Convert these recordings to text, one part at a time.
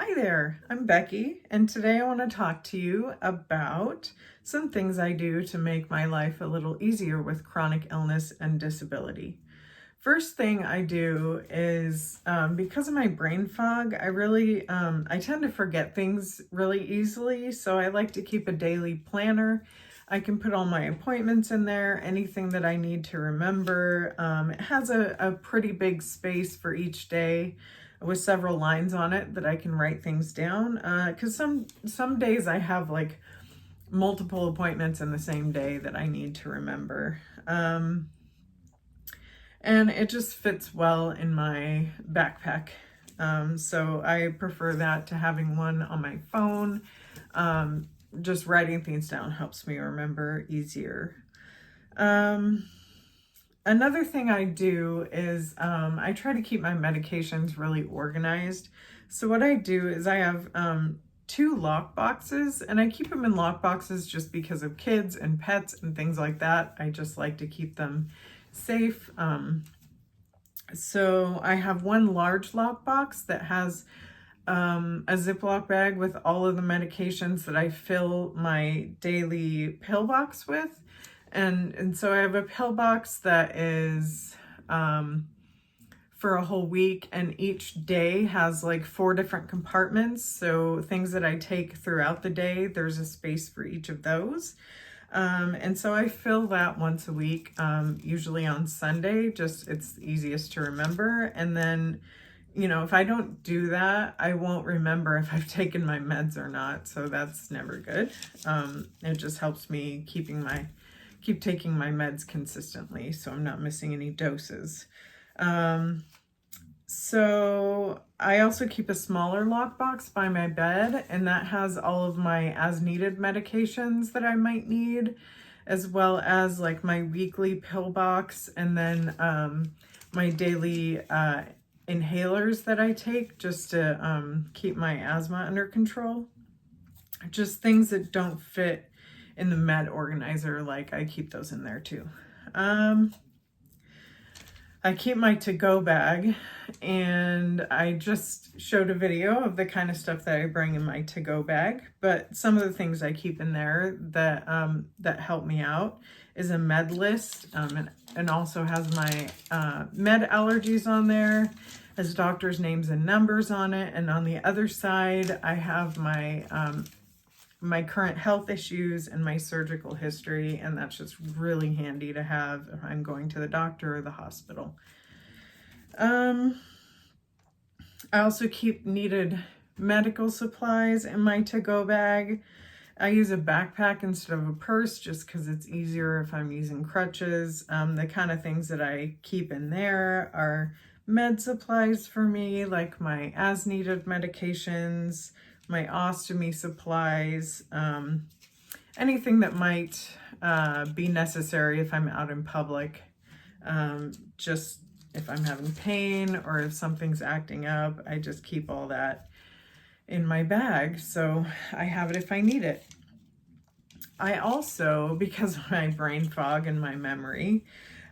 Hi there, I'm Becky, and today I want to talk to you about some things I do to make my life a little easier with chronic illness and disability. First thing I do is, because of my brain fog, I tend to forget things really easily, so I like to keep a daily planner. I can put all my appointments in there, anything that I need to remember. It has a pretty big space for each day with several lines on it that I can write things down. Because some days I have like multiple appointments in the same day that I need to remember. And it just fits well in my backpack. So I prefer that to having one on my phone. Just writing things down helps me remember easier. Another thing I do is I try to keep my medications really organized. So what I do is I have 2 lock boxes, and I keep them in lock boxes just because of kids and pets and things like that. I just like to keep them safe. So I have one large lock box that has a Ziploc bag with all of the medications that I fill my daily pill box with. And so I have a pill box that is for a whole week, and each day has like 4 different compartments. So things that I take throughout the day, there's a space for each of those. And so I fill that once a week, usually on Sunday, just it's easiest to remember. And then, if I don't do that, I won't remember if I've taken my meds or not. So that's never good. It just helps me keep taking my meds consistently, so I'm not missing any doses. So I also keep a smaller lockbox by my bed, and that has all of my as needed medications that I might need, as well as like my weekly pill box, and then my daily inhalers that I take just to keep my asthma under control. Just things that don't fit in the med organizer, like I keep those in there too. I keep my to-go bag, and I just showed a video of the kind of stuff that I bring in my to-go bag, but some of the things I keep in there that help me out is a med list, and also has my med allergies on there, has doctors' names and numbers on it, and on the other side I have my current health issues and my surgical history, and that's just really handy to have if I'm going to the doctor or the hospital. I also keep needed medical supplies in my to-go bag. I use a backpack instead of a purse just because it's easier if I'm using crutches. The kind of things that I keep in there are med supplies for me, like my as-needed medications, my ostomy supplies, anything that might be necessary if I'm out in public, just if I'm having pain or if something's acting up, I just keep all that in my bag, so I have it if I need it. I also, because of my brain fog and my memory,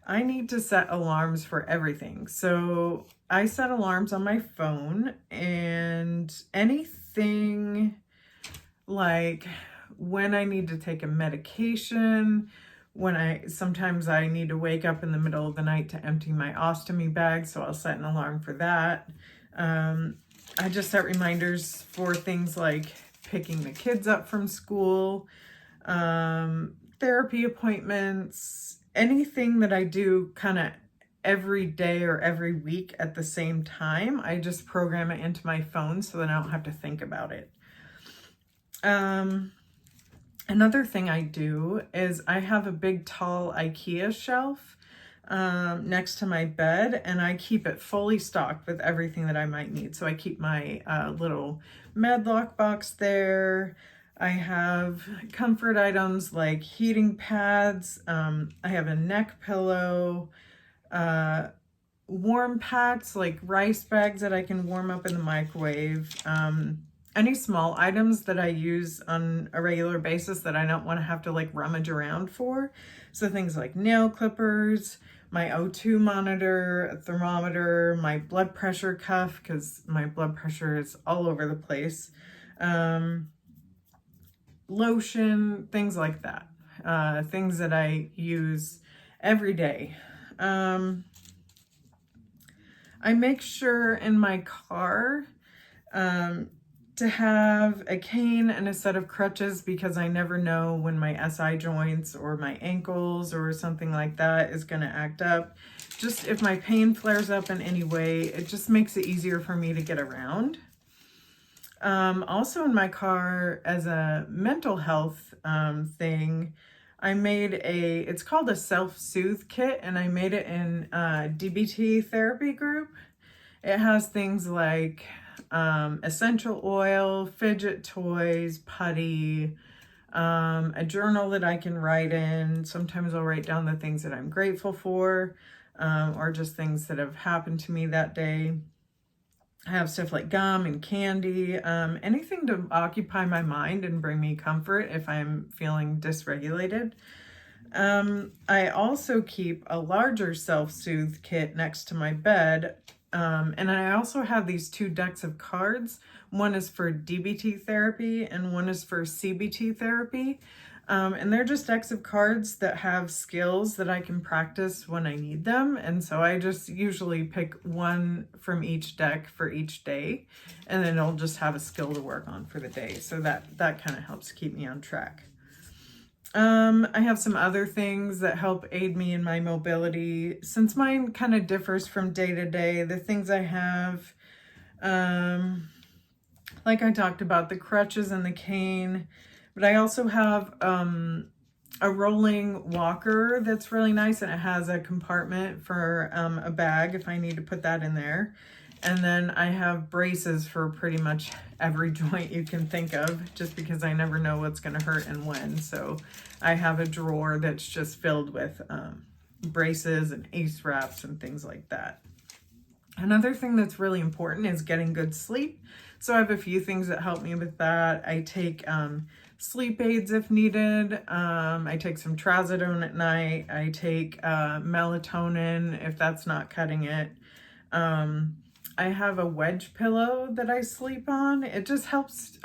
I need to set alarms for everything. So I set alarms on my phone, and anything like when I need to take a medication, sometimes I need to wake up in the middle of the night to empty my ostomy bag, so I'll set an alarm for that. I just set reminders for things like picking the kids up from school, therapy appointments, anything that I do kind of every day or every week at the same time. I just program it into my phone so that I don't have to think about it. Another thing I do is I have a big tall IKEA shelf next to my bed, and I keep it fully stocked with everything that I might need. So I keep my little med lock box there. I have comfort items like heating pads. I have a neck pillow, warm packs like rice bags that I can warm up in the microwave. Any small items that I use on a regular basis that I don't want to have to like rummage around for. So things like nail clippers, my O2 monitor, a thermometer, my blood pressure cuff, because my blood pressure is all over the place, lotion, things like that, things that I use every day. I make sure in my car to have a cane and a set of crutches, because I never know when my SI joints or my ankles or something like that is going to act up. Just if my pain flares up in any way, it just makes it easier for me to get around. Also in my car, as a mental health thing, I made it's called a self-soothe kit, and I made it in DBT therapy group. It has things like essential oil, fidget toys, putty, a journal that I can write in. Sometimes I'll write down the things that I'm grateful for, or just things that have happened to me that day. I have stuff like gum and candy, anything to occupy my mind and bring me comfort if I'm feeling dysregulated. I also keep a larger self-soothe kit next to my bed. And I also have these 2 decks of cards. One is for DBT therapy and one is for CBT therapy. And they're just decks of cards that have skills that I can practice when I need them. And so I just usually pick one from each deck for each day, and then I'll just have a skill to work on for the day. So that kind of helps keep me on track. I have some other things that help aid me in my mobility. Since mine kind of differs from day to day, the things I have, like I talked about, the crutches and the cane, but I also have a rolling walker that's really nice, and it has a compartment for a bag if I need to put that in there. And then I have braces for pretty much every joint you can think of, just because I never know what's going to hurt and when. So I have a drawer that's just filled with braces and ACE wraps and things like that. Another thing that's really important is getting good sleep. So I have a few things that help me with that. I take sleep aids if needed. I take some trazodone at night. I take melatonin if that's not cutting it. I have a wedge pillow that I sleep on. It just helps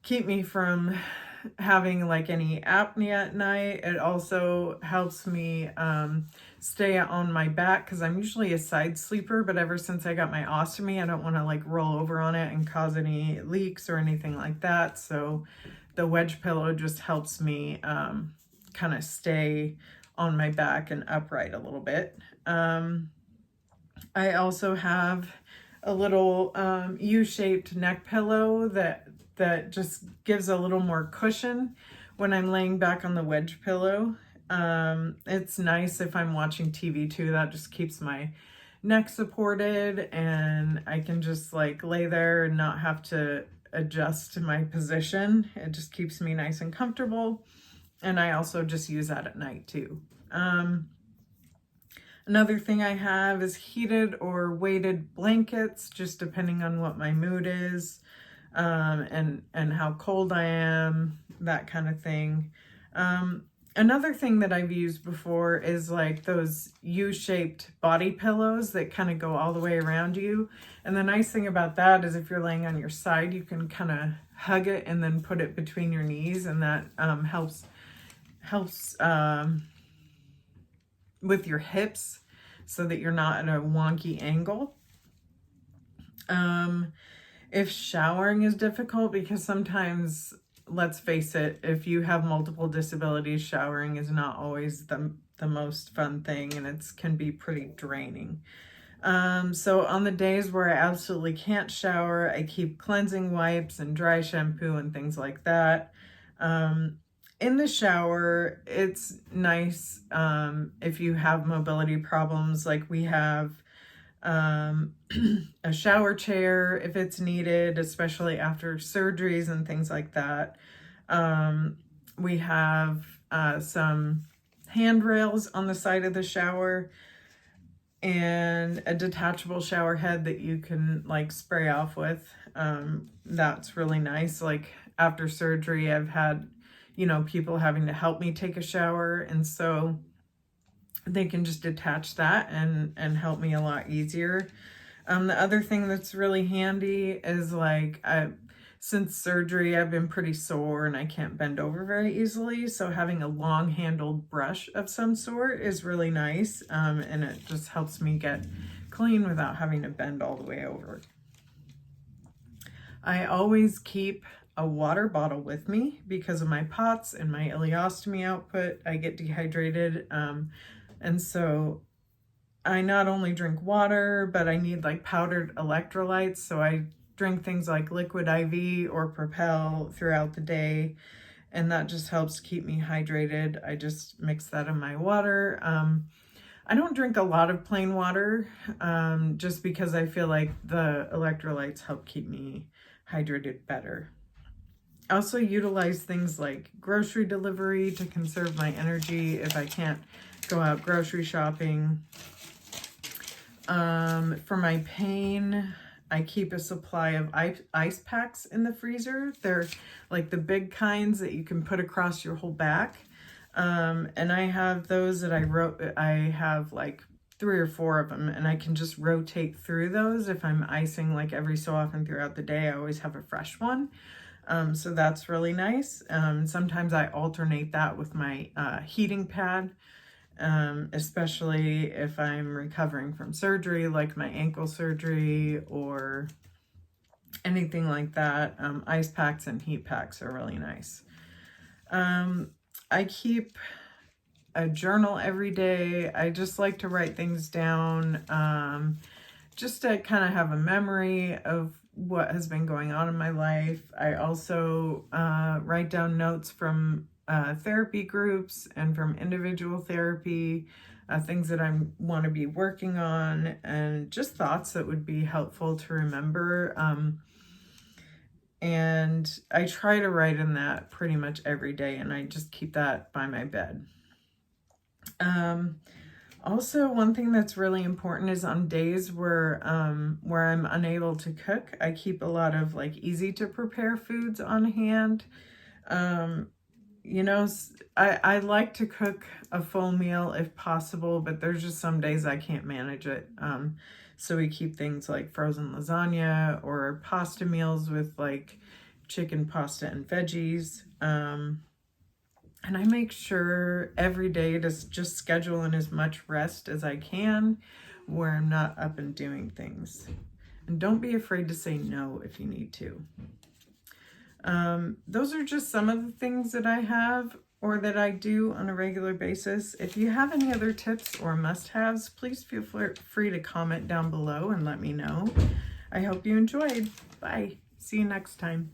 keep me from having like any apnea at night. It also helps me stay on my back, because I'm usually a side sleeper, but ever since I got my ostomy, I don't want to like roll over on it and cause any leaks or anything like that. So the wedge pillow just helps me kind of stay on my back and upright a little bit. I also have a little U-shaped neck pillow that just gives a little more cushion when I'm laying back on the wedge pillow. It's nice if I'm watching TV too. That just keeps my neck supported, and I can just like lay there and not have to adjust my position. It just keeps me nice and comfortable. And I also just use that at night too. Another thing I have is heated or weighted blankets, just depending on what my mood is, and how cold I am, that kind of thing. Another thing that I've used before is like those U-shaped body pillows that kind of go all the way around you. And the nice thing about that is if you're laying on your side, you can kind of hug it and then put it between your knees, and that helps with your hips so that you're not at a wonky angle. If showering is difficult, because sometimes, let's face it, if you have multiple disabilities, showering is not always the most fun thing, and it can be pretty draining. So on the days where I absolutely can't shower, I keep cleansing wipes and dry shampoo and things like that. In the shower, it's nice if you have mobility problems, like we have a shower chair if it's needed, especially after surgeries and things like that. We have some handrails on the side of the shower, and a detachable shower head that you can like spray off with. That's really nice. Like after surgery, I've had, people having to help me take a shower. And so they can just attach that and help me a lot easier. The other thing that's really handy is like, since surgery, I've been pretty sore and I can't bend over very easily. So having a long handled brush of some sort is really nice. And it just helps me get clean without having to bend all the way over. I always keep a water bottle with me because of my POTS and my ileostomy output. I get dehydrated. And so I not only drink water, but I need like powdered electrolytes. So I drink things like Liquid IV or Propel throughout the day. And that just helps keep me hydrated. I just mix that in my water. I don't drink a lot of plain water just because I feel like the electrolytes help keep me hydrated better. I also utilize things like grocery delivery to conserve my energy if I can't go out grocery shopping. For my pain, I keep a supply of ice packs in the freezer. They're like the big kinds that you can put across your whole back. And I have those that I have like 3 or 4 of them, and I can just rotate through those. If I'm icing like every so often throughout the day, I always have a fresh one. So that's really nice. Sometimes I alternate that with my heating pad, especially if I'm recovering from surgery, like my ankle surgery or anything like that. Ice packs and heat packs are really nice. I keep a journal every day. I just like to write things down, just to kind of have a memory of what has been going on in my life. I also write down notes from therapy groups and from individual therapy, things that I want to be working on, and just thoughts that would be helpful to remember. And I try to write in that pretty much every day, and I just keep that by my bed. Also, one thing that's really important is on days where I'm unable to cook, I keep a lot of like easy to prepare foods on hand. You know, I like to cook a full meal if possible, but there's just some days I can't manage it. So we keep things like frozen lasagna or pasta meals with like chicken, pasta, and veggies. And I make sure every day to just schedule in as much rest as I can where I'm not up and doing things. And don't be afraid to say no if you need to. Those are just some of the things that I have or that I do on a regular basis. If you have any other tips or must-haves, please feel free to comment down below and let me know. I hope you enjoyed. Bye. See you next time.